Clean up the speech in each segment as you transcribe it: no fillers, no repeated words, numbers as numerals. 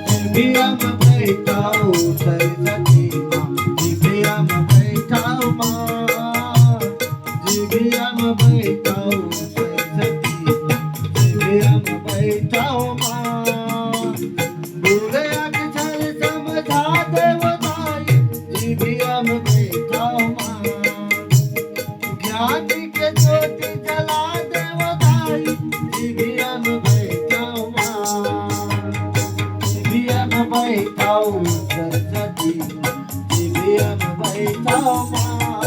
जिभिया में बैठाओ सरस्वती माँ, जिभिया में बैठाओ माँ, जिभिया में बैठाओ सरस्वती माँ, जिभिया में बैठाओ माँ। बूढ़े अक्षर समझा दे बताई, जिभिया में बैठाओ माँ। ज्ञान के ज्योति जला दे बताई, जिभिया में बैठाओ माँ। जिभिया में बैठाओ सरस्वती माँ, जिभिया में बैठाओ माँ,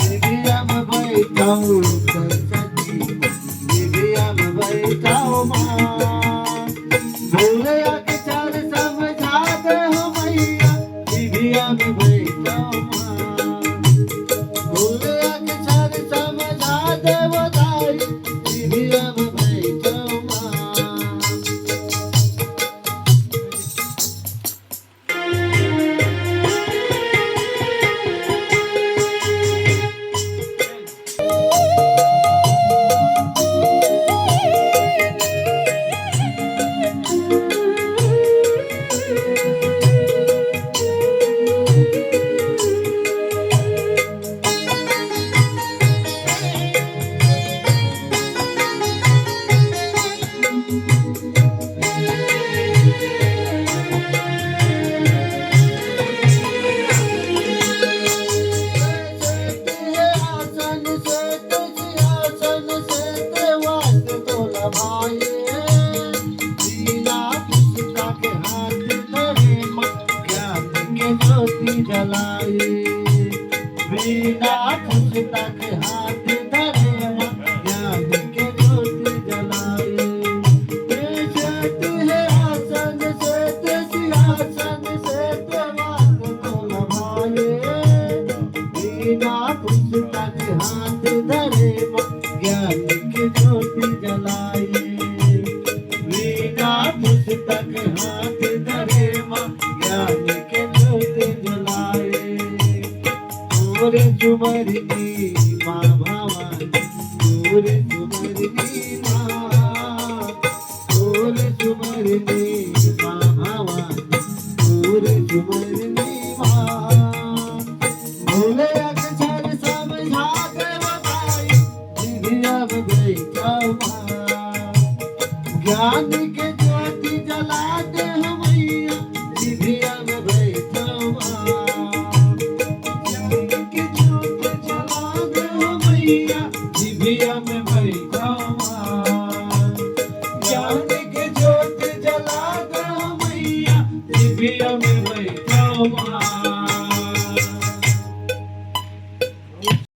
जिभिया में बैठाओ सरस्वती माँ, जिभिया में बैठाओ माँ। भूले अक्षर समझा दे हो मैया, जिभिया में बैठाओ माँ। भूले अक्षर समझा दे बताई, जिभिया में बैठाओ माँ। जलाए बिना पुस्तक हाथ धरे माँ, ज्ञान के ज्योति जलाए। श्वेत है आसन श्वेत सिंहासन श्वेत वास तो लभाए, बिना पुस्तक हाथ धरे माँ, ज्ञान के ज्योति जलाए। बिना पुस्तक हाथ धरे माँ, ज्ञान के ज्योति जलाए। झुमरनी माँ भवानी, झुमरनी माँ, झुमरनी माँ भवानी, झुमरनी माँ। भूले अक्षर समझा दे बताई, जिभिया में बैठाओ माँ। ज्ञान के ज्योति जला दे हो मैया, जिभिया में बैठाओ माँ। जिभिया में बैठाओ माँ। ज्ञान के ज्योति जला दो मैया, जिभिया में बैठाओ माँ।